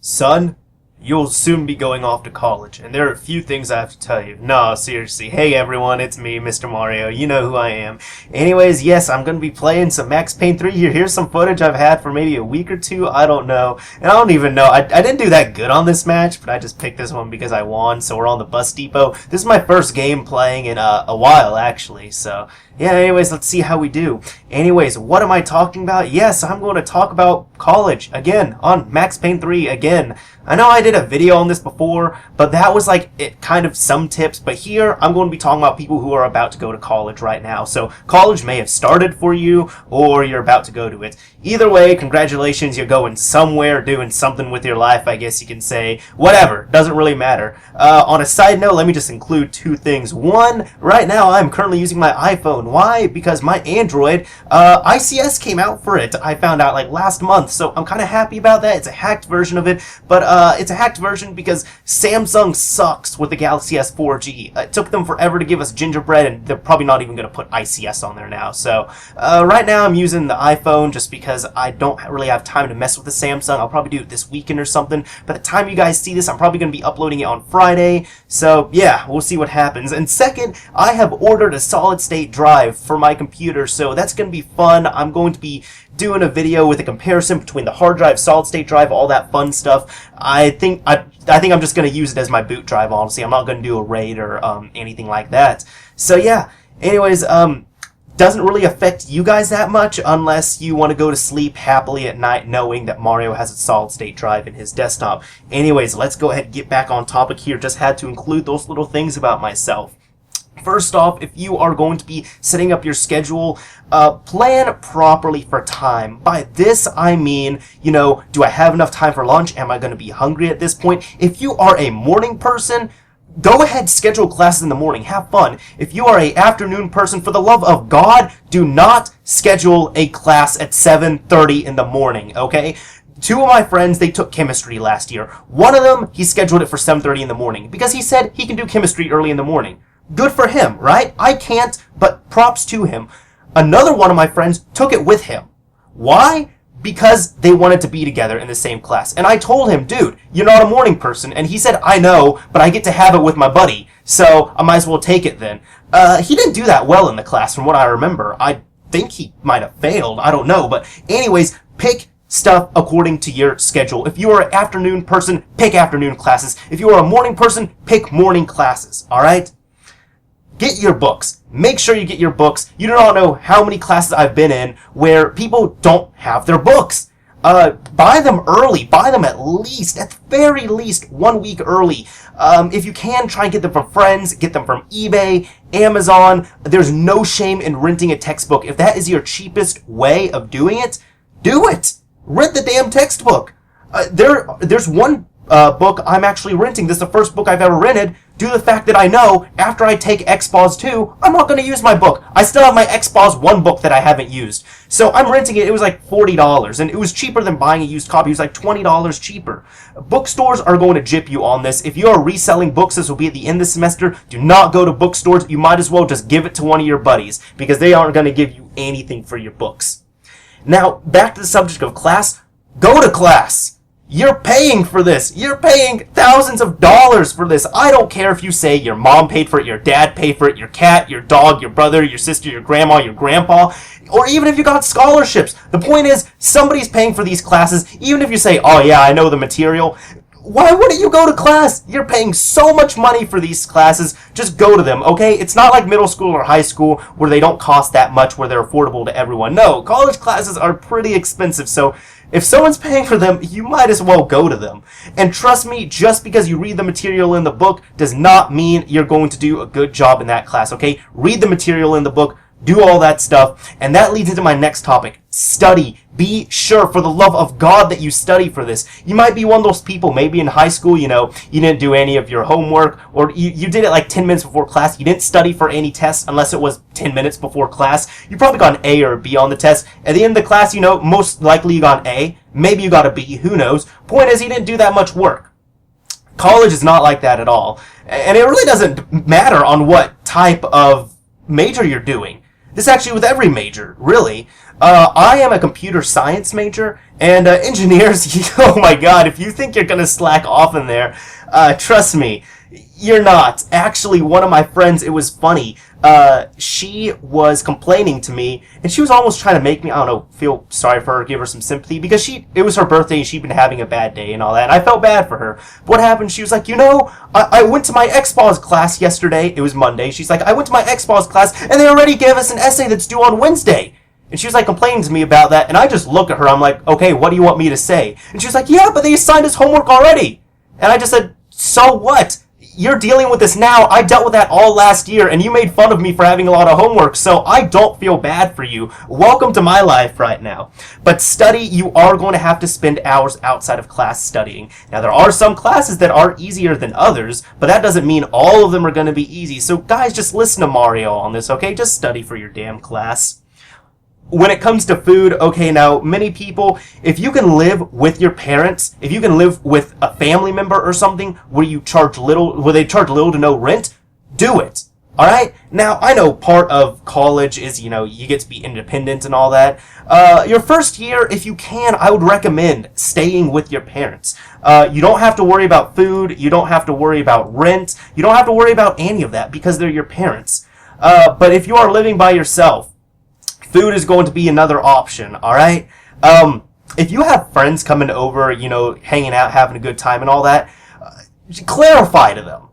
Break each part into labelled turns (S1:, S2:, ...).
S1: Son, you'll soon be going off to college, and there are a few things I have to tell you. No, seriously. Hey everyone, it's me, Mr. Mario. You know who I am. Anyways, yes, I'm gonna be playing some Max Payne 3 here. Here's some footage I've had for maybe a week or two. I don't know. And I don't even know. I didn't do that good on this match, but I just picked this one because I won, so we're on the bus depot. This is my first game playing in a while, actually, so... yeah, anyways, let's see how we do. Anyways, what am I talking about? Yes, I'm going to talk about college again on Max Payne 3 again. I know I did a video on this before, but that was like kind of some tips. But here, I'm going to be talking about people who are about to go to college right now. So college may have started for you, or you're about to go to it. Either way, congratulations, you're going somewhere, doing something with your life, I guess you can say. Whatever, doesn't really matter. On a side note, let me just include two things. One, right now I'm currently using my iPhone. Why? Because my Android, ICS came out for it. I found out like last month, so I'm kind of happy about that. It's a hacked version of it, but it's a hacked version because Samsung sucks with the Galaxy S 4G. It took them forever to give us gingerbread, and they're probably not even going to put ICS on there now. So right now I'm using the iPhone just because I don't really have time to mess with the Samsung. I'll probably do it this weekend or something. By the time you guys see this, I'm probably going to be uploading it on Friday. So yeah, we'll see what happens. And second, I have ordered a solid state drive for my computer, so that's going to be fun. I'm going to be doing a video with a comparison between the hard drive, solid state drive, all that fun stuff. I think I'm just going to use it as my boot drive, honestly. I'm not going to do a RAID or anything like that. So yeah, anyways, doesn't really affect you guys that much unless you want to go to sleep happily at night knowing that Mario has a solid state drive in his desktop. Anyways, let's go ahead and get back on topic here. Just had to include those little things about myself. First off, if you are going to be setting up your schedule, plan properly for time. By this, I mean, you know, do I have enough time for lunch? Am I going to be hungry at this point? If you are a morning person, go ahead, schedule classes in the morning. Have fun. If you are an afternoon person, for the love of God, do not schedule a class at 7:30 in the morning, okay? Two of my friends, they took chemistry last year. One of them, he scheduled it for 7:30 in the morning because he said he can do chemistry early in the morning. Good for him, right? I can't, but props to him. Another one of my friends took it with him. Why? Because they wanted to be together in the same class. And I told him, dude, you're not a morning person. And he said, I know, but I get to have it with my buddy, so I might as well take it then. He didn't do that well in the class from what I remember. I think he might have failed. I don't know. But anyways, pick stuff according to your schedule. If you are an afternoon person, pick afternoon classes. If you are a morning person, pick morning classes. All right? Get your books. Make sure you get your books. You do not know how many classes I've been in where people don't have their books. Buy them early. Buy them at the very least, 1 week early. If you can, try and get them from friends. Get them from eBay, Amazon. There's no shame in renting a textbook. If that is your cheapest way of doing it, do it. Rent the damn textbook. There's one book I'm actually renting. This is the first book I've ever rented, due to the fact that I know after I take XPOS 2, I'm not going to use my book. I still have my XPOS 1 book that I haven't used. So I'm renting it. It was like $40, and it was cheaper than buying a used copy. It was like $20 cheaper. Bookstores are going to gyp you on this. If you are reselling books, this will be at the end of the semester. Do not go to bookstores. You might as well just give it to one of your buddies, because they aren't going to give you anything for your books. Now, back to the subject of class. Go to class. You're paying for this. You're paying thousands of dollars for this. I don't care if you say your mom paid for it, your dad paid for it, your cat, your dog, your brother, your sister, your grandma, your grandpa, or even if you got scholarships. The point is, somebody's paying for these classes, even if you say, oh yeah, I know the material. Why wouldn't you go to class? You're paying so much money for these classes. Just go to them, okay? It's not like middle school or high school where they don't cost that much, where they're affordable to everyone. No, college classes are pretty expensive, so if someone's paying for them, you might as well go to them. And trust me, just because you read the material in the book does not mean you're going to do a good job in that class, okay? Read the material in the book, do all that stuff, and that leads into my next topic. Study. Be sure, for the love of God, that you study for this. You might be one of those people, maybe in high school, you know, you didn't do any of your homework, or you did it like 10 minutes before class. You didn't study for any tests unless it was 10 minutes before class. You probably got an A or a B on the test. At the end of the class, you know, most likely you got an A. Maybe you got a B. Who knows? Point is, you didn't do that much work. College is not like that at all. And it really doesn't matter on what type of major you're doing. This actually with every major, really. I am a computer science major, and engineers, oh my god, if you think you're gonna slack off in there, trust me, you're not. Actually, one of my friends, it was funny, she was complaining to me, and she was almost trying to make me, I don't know, feel sorry for her, give her some sympathy, because it was her birthday, and she'd been having a bad day and all that, and I felt bad for her. But what happened, she was like, I went to my XPOS class yesterday, it was Monday, she's like, I went to my XPOS class, and they already gave us an essay that's due on Wednesday. And she was like complaining to me about that, and I just look at her, I'm like, okay, what do you want me to say? And she was like, yeah, but they assigned us homework already. And I just said, so what? You're dealing with this now. I dealt with that all last year, and you made fun of me for having a lot of homework, so I don't feel bad for you. Welcome to my life right now. But study, you are going to have to spend hours outside of class studying. Now, there are some classes that are easier than others, but that doesn't mean all of them are going to be easy. So guys, just listen to Mario on this, okay? Just study for your damn class. When it comes to food, okay, now, many people, if you can live with your parents, if you can live with a family member or something where they charge little to no rent, do it. Alright? Now, I know part of college is, you get to be independent and all that. Your first year, if you can, I would recommend staying with your parents. You don't have to worry about food, you don't have to worry about rent, you don't have to worry about any of that because they're your parents. But if you are living by yourself, food is going to be another option, alright? If you have friends coming over, hanging out, having a good time and all that, clarify to them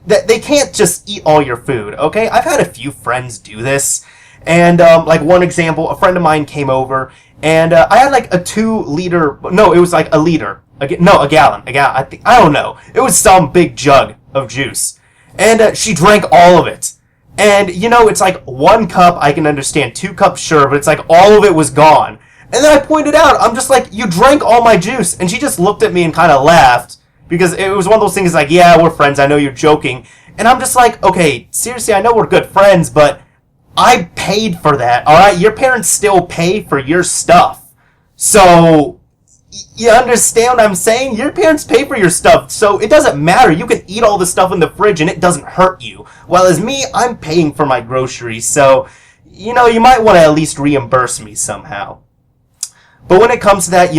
S1: that they can't just eat all your food, okay? I've had a few friends do this, and, like one example, a friend of mine came over, and I had like a 2-liter, no, it was like a liter, a gallon, I don't know. It was some big jug of juice, and she drank all of it. And, it's like 1 cup, I can understand, 2 cups, sure, but it's like all of it was gone. And then I pointed out, I'm just like, you drank all my juice. And she just looked at me and kind of laughed, because it was one of those things like, yeah, we're friends, I know you're joking. And I'm just like, okay, seriously, I know we're good friends, but I paid for that, alright? Your parents still pay for your stuff. So, you understand what I'm saying? Your parents pay for your stuff, so it doesn't matter. You can eat all the stuff in the fridge and it doesn't hurt you. While as me, I'm paying for my groceries, so, you might want to at least reimburse me somehow. But when it comes to that,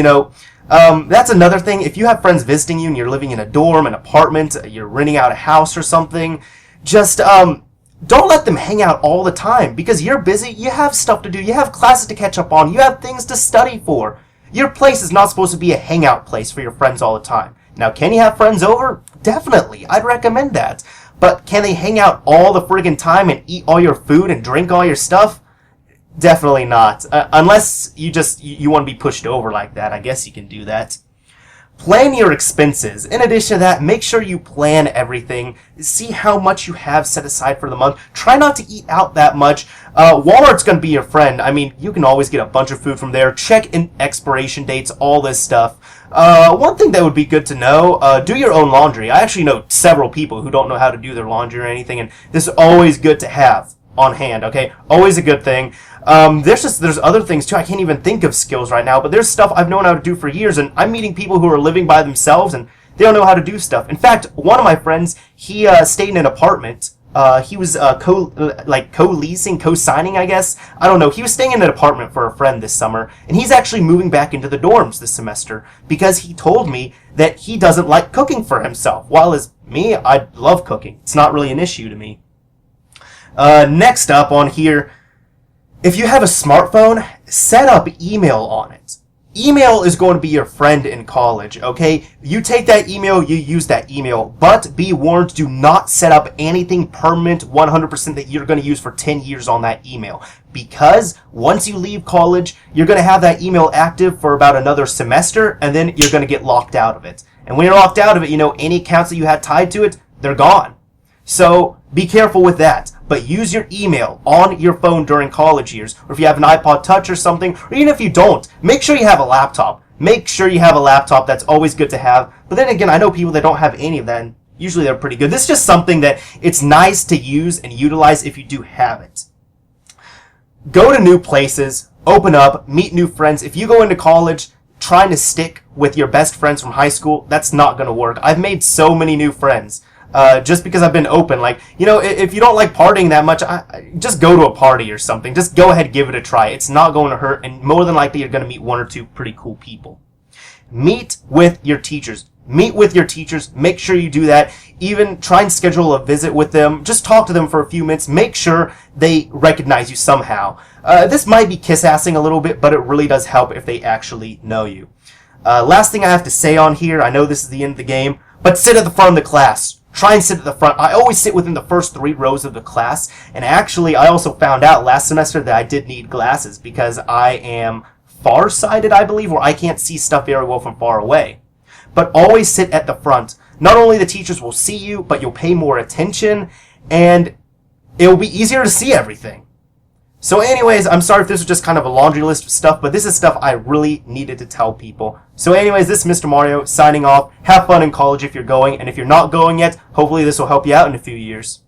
S1: that's another thing. If you have friends visiting you and you're living in a dorm, an apartment, you're renting out a house or something, just, don't let them hang out all the time, because you're busy, you have stuff to do, you have classes to catch up on, you have things to study for. Your place is not supposed to be a hangout place for your friends all the time. Now, can you have friends over? Definitely. I'd recommend that. But can they hang out all the friggin' time and eat all your food and drink all your stuff? Definitely not. Unless you want to be pushed over like that. I guess you can do that. Plan your expenses. In addition to that, make sure you plan everything. See how much you have set aside for the month. Try not to eat out that much. Walmart's going to be your friend. I mean, you can always get a bunch of food from there. Check in expiration dates, all this stuff. One thing that would be good to know, do your own laundry. I actually know several people who don't know how to do their laundry or anything, and this is always good to have on hand, okay? Always a good thing. There's other things too. I can't even think of skills right now, but there's stuff I've known how to do for years, and I'm meeting people who are living by themselves and they don't know how to do stuff. In fact, one of my friends, he stayed in an apartment. He was co-leasing, co-signing, I guess. I don't know. He was staying in an apartment for a friend this summer, and he's actually moving back into the dorms this semester because he told me that he doesn't like cooking for himself. While as me, I love cooking. It's not really an issue to me. Next up on here, if you have a smartphone, set up email on it. Email is going to be your friend in college, okay? You take that email, you use that email, but be warned, do not set up anything permanent 100% that you're going to use for 10 years on that email. Because once you leave college, you're going to have that email active for about another semester, and then you're going to get locked out of it. And when you're locked out of it, any accounts that you had tied to it, they're gone. So be careful with that, but use your email on your phone during college years, or if you have an iPod Touch or something, or even if you don't, make sure you have a laptop. Make sure you have a laptop. That's always good to have. But then again, I know people that don't have any of that, and usually they're pretty good. This is just something that it's nice to use and utilize if you do have it. Go to new places, open up, meet new friends. If you go into college trying to stick with your best friends from high school, that's not going to work. I've made so many new friends. just because I've been open. Like, you know, if you don't like partying that much, just go to a party or something. Just go ahead, give it a try. It's not going to hurt, and more than likely you're going to meet one or two pretty cool people. Meet with your teachers. Meet with your teachers. Make sure you do that. Even try and schedule a visit with them. Just talk to them for a few minutes. Make sure they recognize you somehow. This might be kiss-assing a little bit, but it really does help if they actually know you. Last thing I have to say on here, I know this is the end of the game, but sit at the front of the class. Try and sit at the front. I always sit within the first 3 rows of the class, and actually I also found out last semester that I did need glasses because I am farsighted, I believe, where I can't see stuff very well from far away. But always sit at the front. Not only the teachers will see you, but you'll pay more attention, and it'll be easier to see everything. So anyways, I'm sorry if this was just kind of a laundry list of stuff, but this is stuff I really needed to tell people. So anyways, this is Mr. Mario signing off. Have fun in college if you're going, and if you're not going yet, hopefully this will help you out in a few years.